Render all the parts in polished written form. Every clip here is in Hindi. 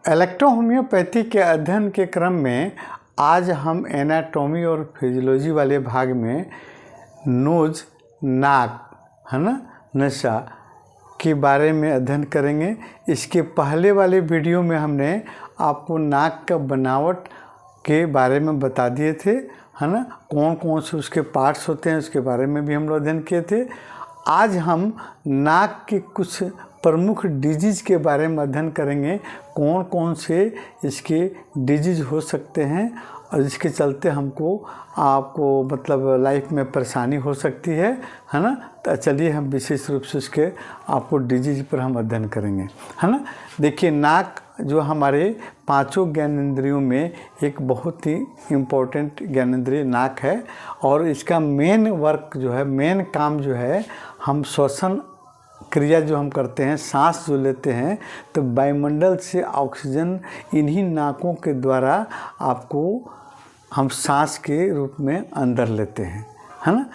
इलेक्ट्रोहोम्योपैथी के अध्ययन के क्रम में आज हम एनाटॉमी और फिजियोलॉजी वाले भाग में नोज, नाक, है ना, नसा के बारे में अध्ययन करेंगे। इसके पहले वाले वीडियो में हमने आपको नाक का बनावट के बारे में बता दिए थे, है ना, कौन कौन से उसके पार्ट्स होते हैं उसके बारे में भी हम लोग अध्ययन किए थे। आज हम नाक के कुछ प्रमुख डिजीज़ के बारे में अध्ययन करेंगे, कौन कौन से इसके डिजीज़ हो सकते हैं और जिसके चलते आपको मतलब लाइफ में परेशानी हो सकती है ना। तो चलिए हम विशेष रूप से उसके आपको डिजीज़ पर हम अध्ययन करेंगे, है ना। देखिए, नाक जो हमारे पांचों ज्ञानेंद्रियों में एक बहुत ही इम्पोर्टेंट ज्ञानेंद्रिय नाक है और इसका मेन वर्क जो है, मेन काम जो है, हम श्वसन क्रिया जो हम करते हैं, सांस जो लेते हैं, तो वायुमंडल से ऑक्सीजन इन्हीं नाकों के द्वारा आपको हम सांस के रूप में अंदर लेते हैं, है ना।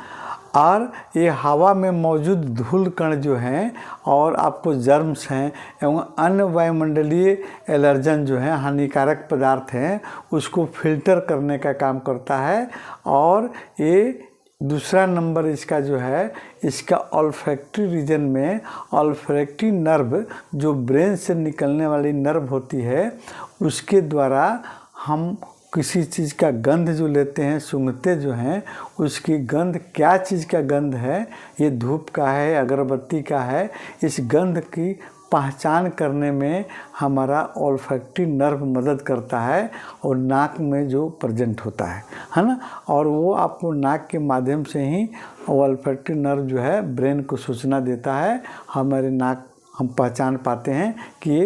और ये हवा में मौजूद धूल कण जो हैं और आपको जर्म्स हैं एवं अन्य वायुमंडलीय एलर्जन जो हैं, हानिकारक पदार्थ हैं, उसको फिल्टर करने का काम करता है। और ये दूसरा नंबर इसका जो है, इसका ऑल्फैक्टरी रीजन में ऑल्फैक्टरी नर्व जो ब्रेन से निकलने वाली नर्व होती है, उसके द्वारा हम किसी चीज़ का गंध जो लेते हैं, सूंघते जो हैं, उसकी गंध क्या चीज़ का गंध है, ये धूप का है, अगरबत्ती का है, इस गंध की पहचान करने में हमारा ऑल्फैक्टरी नर्व मदद करता है और नाक में जो प्रेजेंट होता है ना। और वो आपको नाक के माध्यम से ही ऑल्फैक्टरी नर्व जो है ब्रेन को सूचना देता है, हमारे नाक हम पहचान पाते हैं कि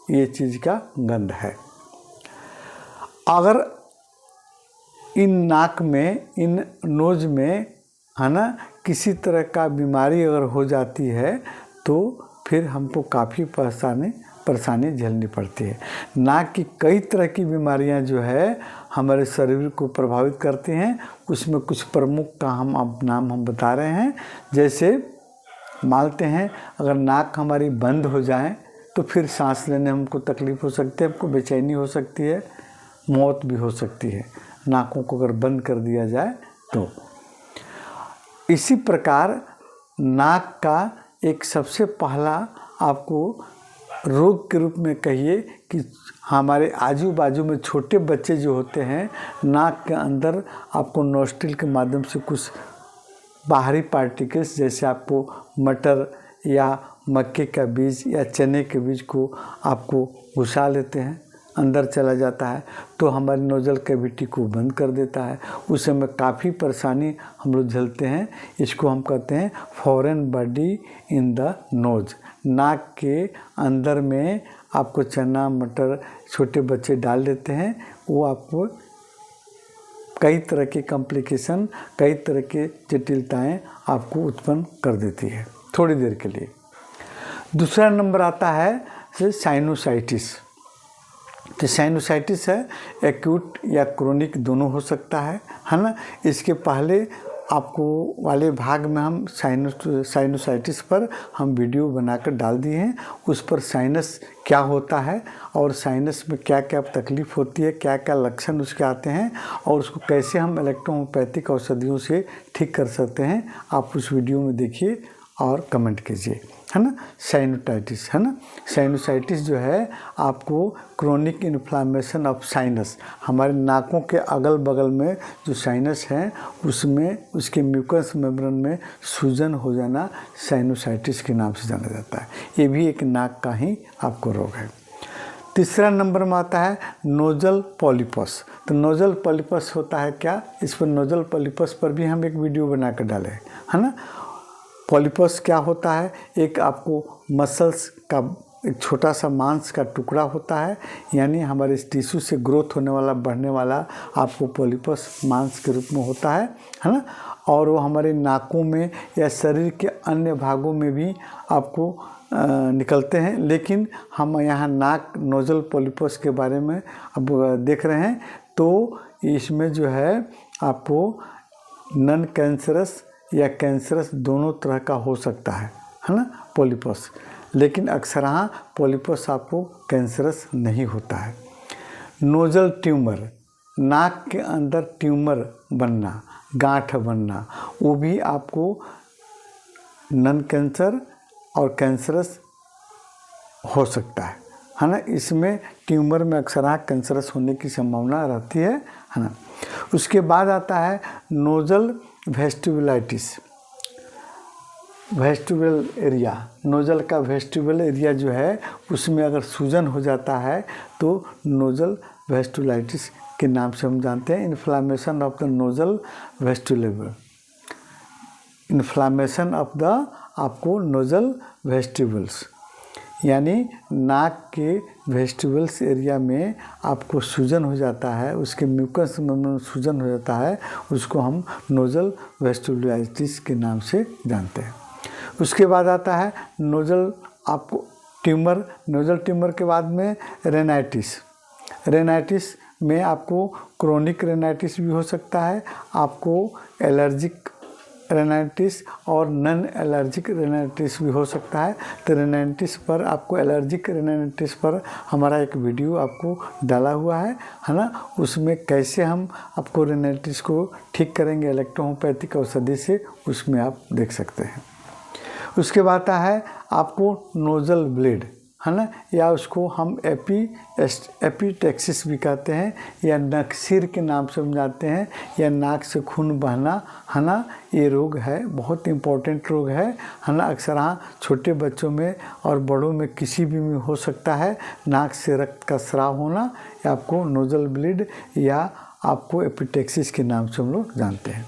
ये चीज़ का गंध है। अगर इन नाक में, इन नोज में, है ना, किसी तरह का बीमारी अगर हो जाती है तो फिर हमको काफ़ी परेशानी झेलनी पड़ती है। नाक की कई तरह की बीमारियां जो है हमारे शरीर को प्रभावित करती हैं, उसमें कुछ प्रमुख का नाम हम बता रहे हैं। जैसे मानते हैं अगर नाक हमारी बंद हो जाए तो फिर सांस लेने में हमको तकलीफ़ हो सकती है, हमको बेचैनी हो सकती है, मौत भी हो सकती है नाकों को अगर बंद कर दिया जाए तो। इसी प्रकार नाक का एक सबसे पहला आपको रोग के रूप में कहिए कि हमारे आजू बाजू में छोटे बच्चे जो होते हैं, नाक के अंदर आपको नोस्ट्रिल के माध्यम से कुछ बाहरी पार्टिकल्स, जैसे आपको मटर या मक्के का बीज या चने के बीज को आपको घुसा लेते हैं, अंदर चला जाता है, तो हमारी नोजल कैविटी को बंद कर देता है। उस समय काफ़ी परेशानी हम लोग झेलते हैं। इसको हम कहते हैं foreign body in the nose. नाक के अंदर में आपको चना मटर छोटे बच्चे डाल देते हैं, वो आपको कई तरह के कॉम्प्लिकेशन, कई तरह के जटिलताएं आपको उत्पन्न कर देती है थोड़ी देर के लिए। दूसरा नंबर आता है साइनोसाइटिस। तो साइनोसाइटिस है, एक्यूट या क्रोनिक दोनों हो सकता है ना। इसके पहले आपको वाले भाग में हम साइनोसाइटिस पर हम वीडियो बनाकर डाल दिए हैं। उस पर साइनस क्या होता है और साइनस में क्या क्या तकलीफ़ होती है, क्या क्या लक्षण उसके आते हैं और उसको कैसे हम इलेक्ट्रोहोम्योपैथिक औषधियों से ठीक कर सकते हैं, आप उस वीडियो में देखिए और कमेंट कीजिए, है ना। साइनोसाइटिस, है ना, साइनोसाइटिस जो है आपको क्रोनिक इन्फ्लामेशन ऑफ साइनस, हमारे नाकों के अगल बगल में जो साइनस हैं उसमें उसके म्यूकस मेम्ब्रेन में सूजन हो जाना साइनोसाइटिस के नाम से जाना जाता है। ये भी एक नाक का ही आपको रोग है। तीसरा नंबर में आता है नोजल पॉलिपस। तो नोजल पॉलिपस होता है क्या, इस पर नोजल पॉलिपस पर भी हम एक वीडियो बना कर डाले, है ना। पॉलिपस क्या होता है, एक आपको मसल्स का एक छोटा सा मांस का टुकड़ा होता है, यानी हमारे इस टिश्यू से ग्रोथ होने वाला, बढ़ने वाला आपको पॉलिपस मांस के रूप में होता है ना। और वो हमारे नाकों में या शरीर के अन्य भागों में भी आपको निकलते हैं, लेकिन हम यहाँ नाक नोजल पॉलिपस के बारे में अब देख रहे हैं। तो इसमें जो है आपको नॉन कैंसरस या कैंसरस दोनों तरह का हो सकता है ना, पॉलिपस। लेकिन अक्सरहा पॉलिपस आपको कैंसरस नहीं होता है। नोजल ट्यूमर, नाक के अंदर ट्यूमर बनना, गांठ बनना, वो भी आपको नन कैंसर और कैंसरस हो सकता है ना। इसमें ट्यूमर में अक्सर कैंसरस होने की संभावना रहती है ना। उसके बाद आता है नोजल वेस्टिबुलाइटिस। वेस्टिबुलर एरिया, नोजल का वेस्टिबुलर एरिया जो है उसमें अगर सूजन हो जाता है तो नोजल वेस्टिबुलाइटिस के नाम से हम जानते हैं। Inflammation of the nozzle vestibular, inflammation of the आपको नोजल वेस्टिबल्स, यानी नाक के वेस्टिबल्स एरिया में आपको सूजन हो जाता है, उसके म्यूकस में सूजन हो जाता है, उसको हम नोजल वेस्टिबुलाइटिस के नाम से जानते हैं। उसके बाद आता है नोजल आपको ट्यूमर। नोजल ट्यूमर के बाद में रेनाइटिस। रेनाइटिस में आपको क्रोनिक रेनाइटिस भी हो सकता है, आपको एलर्जिक रेनाइटिस और नॉन एलर्जिक रेनाइटिस भी हो सकता है। तो रेनाइटिस पर आपको, एलर्जिक रेनाइटिस पर हमारा एक वीडियो आपको डाला हुआ है ना। उसमें कैसे हम आपको रेनाइटिस को ठीक करेंगे इलेक्ट्रोहोम्योपैथिक औषधि से, उसमें आप देख सकते हैं। उसके बाद आता है आपको नोजल ब्लीड, है ना, या उसको हम एपिटेक्सिस भी कहते हैं, या नक्सीर के नाम से हम जानते हैं, या नाक से खून बहना, है ना। ये रोग है, बहुत इम्पोर्टेंट रोग है ना। अक्सर छोटे बच्चों में और बड़ों में किसी भी में हो सकता है। नाक से रक्त का स्राव होना, या आपको नोजल ब्लीड या आपको एपिटेक्सिस के नाम से हम लोग जानते हैं।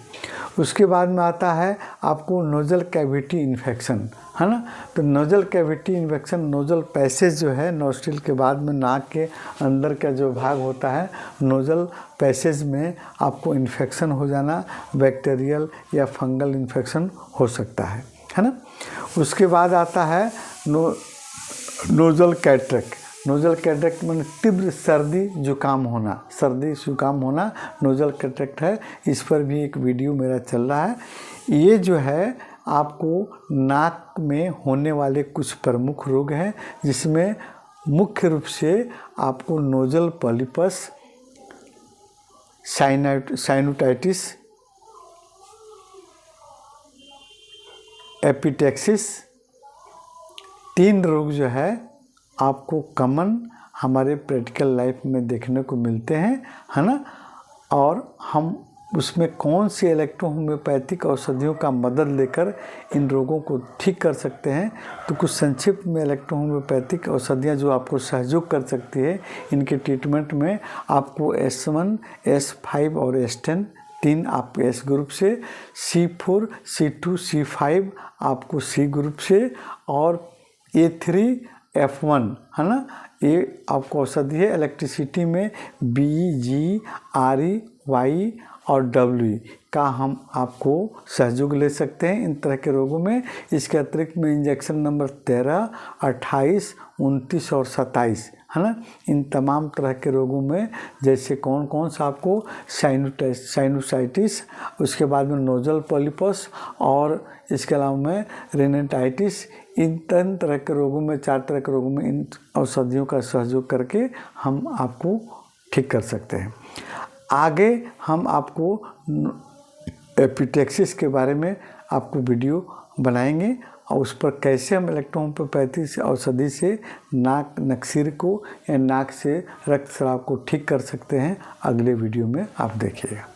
उसके बाद में आता है आपको नोजल कैविटी इन्फेक्शन, है ना। तो nozzle cavity infection, nozzle passage जो है नोस्ट्रिल के बाद में नाक के अंदर का जो भाग होता है, नोजल पैसेज में आपको इन्फेक्शन हो जाना, बैक्टीरियल या फंगल इन्फेक्शन हो सकता है ना। उसके बाद आता है नोजल कैटरेक्ट। नोजल कैटरेक्ट में तीव्र सर्दी जुकाम होना, सर्दी जुकाम होना नोजल कैटरेक्ट है। इस पर भी एक वीडियो मेरा चल रहा है। ये जो है आपको नाक में होने वाले कुछ प्रमुख रोग हैं, जिसमें मुख्य रूप से आपको नोजल पॉलिपस, साइनोटाइटिस, एपिटेक्सिस, 3 रोग जो है आपको कॉमन हमारे प्रैक्टिकल लाइफ में देखने को मिलते हैं, है ना। और हम उसमें कौन सी इलेक्ट्रोहोम्योपैथिक औषधियों का मदद लेकर इन रोगों को ठीक कर सकते हैं। तो कुछ संक्षिप्त में इलेक्ट्रोहोम्योपैथिक औषधियाँ जो आपको सहयोग कर सकती है इनके ट्रीटमेंट में, आपको S1, S5 और S10 3 आपको S ग्रुप से, C4, C2, C5 आपको C ग्रुप से, और A3, F1, है ना। ये आपको औषधि है। इलेक्ट्रिसिटी में B, G, RE, Y और W का हम आपको सहयोग ले सकते हैं इन तरह के रोगों में। इसके अतिरिक्त में इंजेक्शन नंबर 13, 28, 29 और 27, है ना। इन तमाम तरह के रोगों में, जैसे कौन कौन सा आपको साइनोसाइटिस, उसके बाद में नोजल पॉलिपस, और इसके अलावा में रेनाइटिस, इन 3 तरह के रोगों में, 4 तरह के रोगों में इन औषधियों का सहयोग करके हम आपको ठीक कर सकते हैं। आगे हम आपको एपिटेक्सिस के बारे में आपको वीडियो बनाएंगे, और उस पर कैसे हम इलेक्ट्रोहोम्योपैथिक औषधि से नाक नक्सीर को या नाक से रक्तस्राव को ठीक कर सकते हैं, अगले वीडियो में आप देखिएगा।